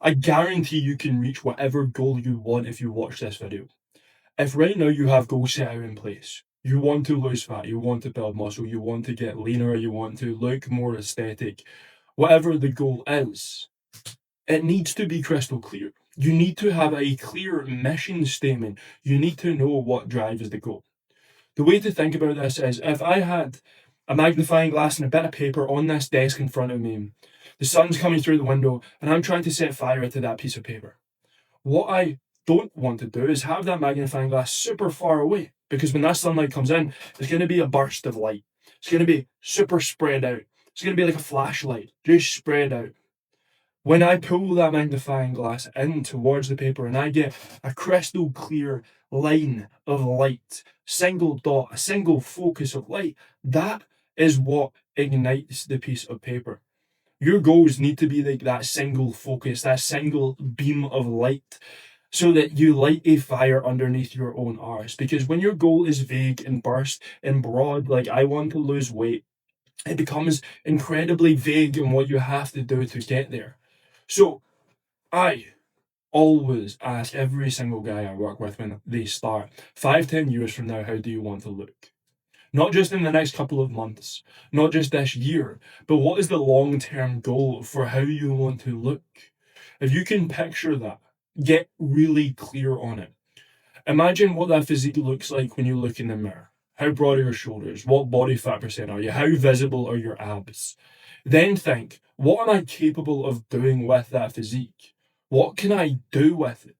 I guarantee you can reach whatever goal you want if you watch this video. If right now you have goals set out in place, you want to lose fat, you want to build muscle, you want to get leaner, you want to look more aesthetic, whatever the goal is, it needs to be crystal clear. You need to have a clear mission statement. You need to know what drives the goal. The way to think about this is if I had a magnifying glass and a bit of paper on this desk in front of me, the sun's coming through the window, and I'm trying to set fire to that piece of paper. What I don't want to do is have that magnifying glass super far away, because when that sunlight comes in, it's going to be a burst of light. It's going to be super spread out. It's going to be like a flashlight, just spread out. When I pull that magnifying glass in towards the paper and I get a crystal clear line of light, single dot, a single focus of light, that is what ignites the piece of paper. Your goals need to be like that single focus, that single beam of light, so that you light a fire underneath your own arse. Because when your goal is vague and burst and broad, like I want to lose weight, it becomes incredibly vague in what you have to do to get there. So I always ask every single guy I work with when they start, 5, 10 years from now, how do you want to look? Not just in the next couple of months, not just this year, but what is the long-term goal for how you want to look? If you can picture that, get really clear on it. Imagine what that physique looks like when you look in the mirror. How broad are your shoulders? What body fat percent are you? How visible are your abs? Then think, what am I capable of doing with that physique? What can I do with it?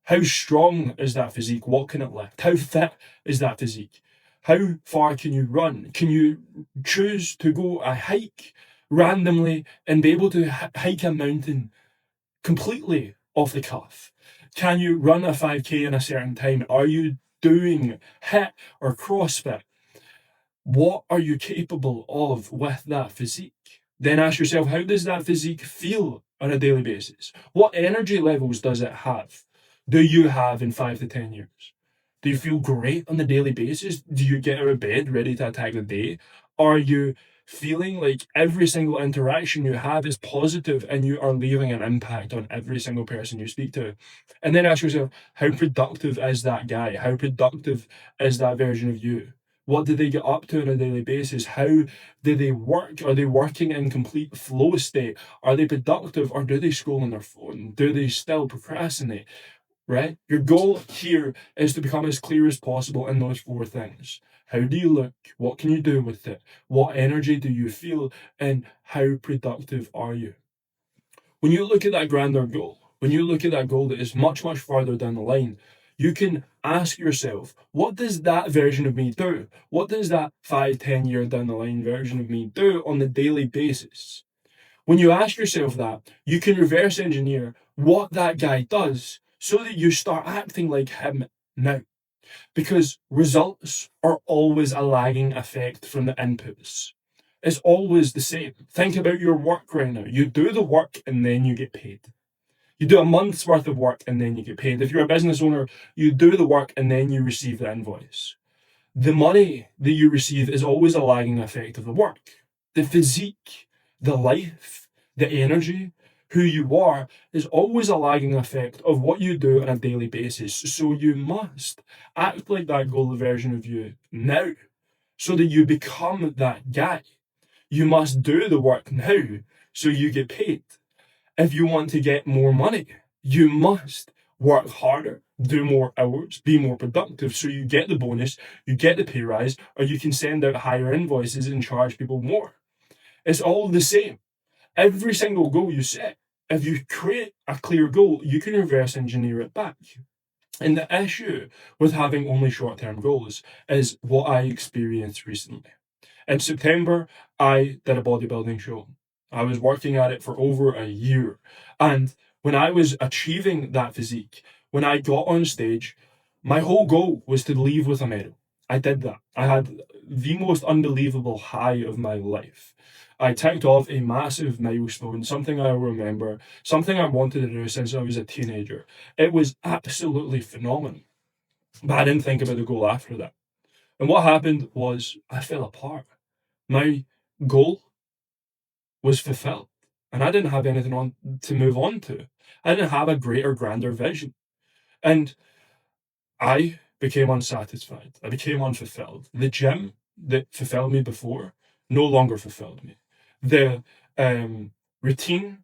How strong is that physique? What can it lift? How fit is that physique? How far can you run? Can you choose to go a hike randomly and be able to hike a mountain completely off the cuff? Can you run a 5K in a certain time? Are you doing HIIT or CrossFit? What are you capable of with that physique? Then ask yourself, how does that physique feel on a daily basis? What energy levels does it have? Do you have in 5 to 10 years? Do you feel great on a daily basis? Do you get out of bed ready to attack the day? Are you feeling like every single interaction you have is positive and you are leaving an impact on every single person you speak to? And then ask yourself, how productive is that guy? How productive is that version of you? What do they get up to on a daily basis? How do they work? Are they working in complete flow state? Are they productive or do they scroll on their phone? Do they still procrastinate? Right? Your goal here is to become as clear as possible in those 4 things. How do you look? What can you do with it? What energy do you feel? And how productive are you? When you look at that grander goal, when you look at that goal that is much, much farther down the line, you can ask yourself, what does that version of me do? What does that 5, 10 year down the line version of me do on the daily basis? When you ask yourself that, you can reverse engineer what that guy does so that you start acting like him now. Because results are always a lagging effect from the inputs. It's always the same. Think about your work right now. You do the work and then you get paid. You do a month's worth of work and then you get paid. If you're a business owner, you do the work and then you receive the invoice. The money that you receive is always a lagging effect of the work. The physique, the life, the energy, who you are is always a lagging effect of what you do on a daily basis. So you must act like that goal version of you now so that you become that guy. You must do the work now so you get paid. If you want to get more money, you must work harder, do more hours, be more productive so you get the bonus, you get the pay rise, or you can send out higher invoices and charge people more. It's all the same. Every single goal you set, if you create a clear goal, you can reverse engineer it back. And the issue with having only short term goals is what I experienced recently. In September, I did a bodybuilding show. I was working at it for over a year. And when I was achieving that physique, when I got on stage, my whole goal was to leave with a medal. I did that. I had the most unbelievable high of my life. I ticked off a massive milestone, something I remember, something I wanted to do since I was a teenager. It was absolutely phenomenal. But I didn't think about the goal after that. And what happened was I fell apart. My goal was fulfilled and I didn't have anything on to move on to. I didn't have a greater, grander vision. And I became unsatisfied. I became unfulfilled. The gym that fulfilled me before no longer fulfilled me. The routine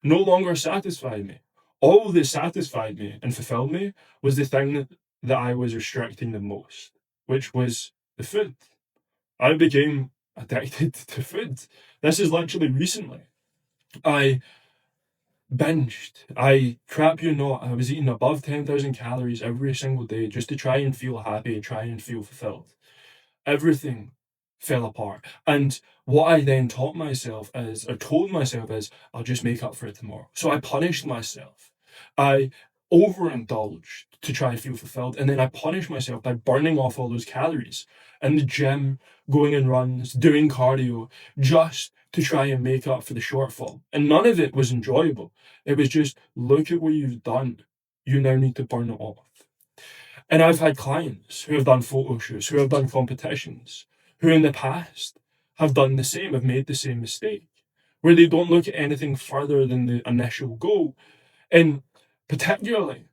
no longer satisfied me. All that satisfied me and fulfilled me was the thing that I was restricting the most, which was the food. I became addicted to food. This is literally recently. I binged. I crap you not, I was eating above 10,000 calories every single day just to try and feel happy and try and feel fulfilled. Everything fell apart. And what I then taught myself is, or told myself is, I'll just make up for it tomorrow. So I punished myself. I overindulged to try and feel fulfilled. And then I punished myself by burning off all those calories in the gym, going on runs, doing cardio, just to try and make up for the shortfall. And none of it was enjoyable. It was just, look at what you've done. You now need to burn it off. And I've had clients who have done photo shoots, who have done competitions, who in the past have done the same, have made the same mistake, where they don't look at anything further than the initial goal. And particularly,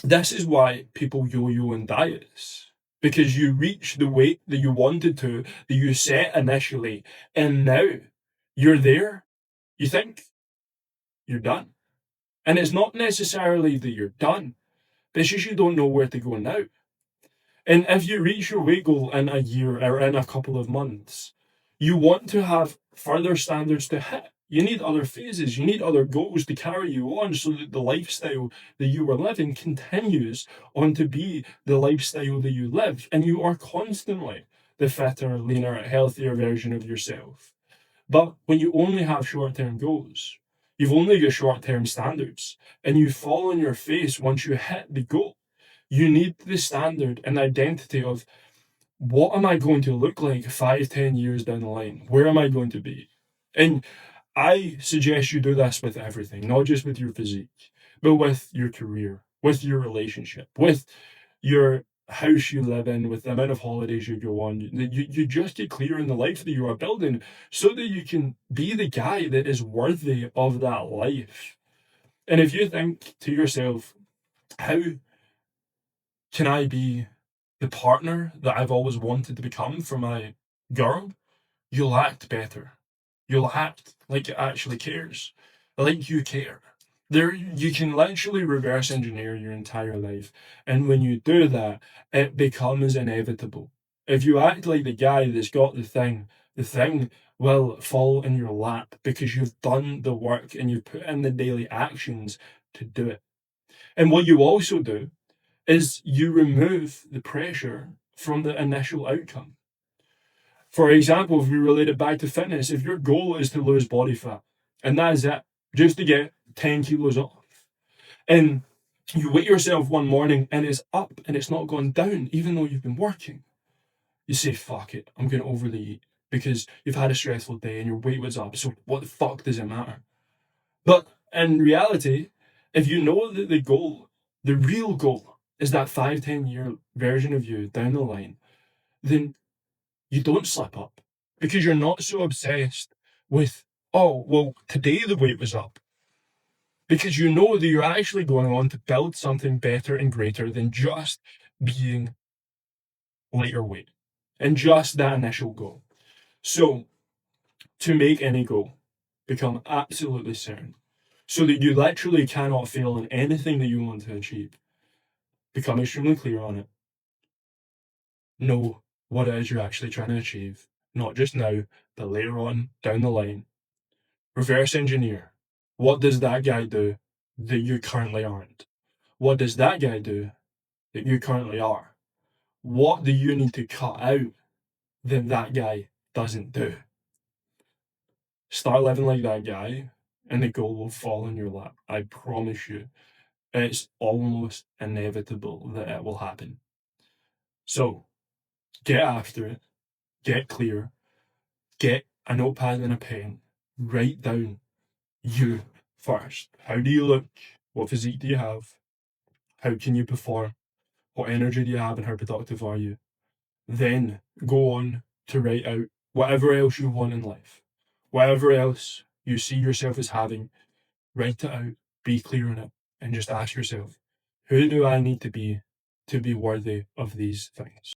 this is why people yo yo in diets. Because you reach the weight that you wanted to, that you set initially, and now you're there. You think you're done. And it's not necessarily that you're done, but it's just you don't know where to go now. And if you reach your weight goal in a year or in a couple of months, you want to have further standards to hit. You need other phases, you need other goals to carry you on so that the lifestyle that you were living continues on to be the lifestyle that you live. And you are constantly the fitter, leaner, healthier version of yourself. But when you only have short term goals, you've only got short term standards, and you fall on your face once you hit the goal. You need the standard and identity of, what am I going to look like 5, 10 years down the line? Where am I going to be? And I suggest you do this with everything, not just with your physique, but with your career, with your relationship, with your house you live in, with the amount of holidays you go on. You just get clear in the life that you are building so that you can be the guy that is worthy of that life. And if you think to yourself, how can I be the partner that I've always wanted to become for my girl? You'll act better. You'll act like it actually cares, like you care. There, you can literally reverse engineer your entire life, and when you do that, it becomes inevitable. If you act like the guy that's got the thing will fall in your lap because you've done the work and you've put in the daily actions to do it. And what you also do is you remove the pressure from the initial outcome. For example, if we relate it back to fitness, if your goal is to lose body fat, and that is it, just to get 10 kilos off, and you wake yourself one morning and it's up and it's not gone down, even though you've been working, you say, fuck it, I'm going to overly eat because you've had a stressful day and your weight was up, so what the fuck does it matter? But in reality, if you know that the goal, the real goal, is that 5, 10 year version of you down the line, then you don't slip up because you're not so obsessed with, oh, well, today the weight was up. Because you know that you're actually going on to build something better and greater than just being lighter weight and just that initial goal. So, to make any goal, become absolutely certain so that you literally cannot fail in anything that you want to achieve. Become extremely clear on it. Know what it is you're actually trying to achieve, not just now, but later on down the line. Reverse engineer. What does that guy do that you currently aren't? What does that guy do that you currently are? What do you need to cut out that that guy doesn't do? Start living like that guy, and the goal will fall in your lap. I promise you. It's almost inevitable that it will happen. So, get after it, get clear, get a notepad and a pen, write down you first. How do you look? What physique do you have? How can you perform? What energy do you have and how productive are you? Then go on to write out whatever else you want in life. Whatever else you see yourself as having, write it out. be clear on it and just ask yourself, who do I need to be worthy of these things?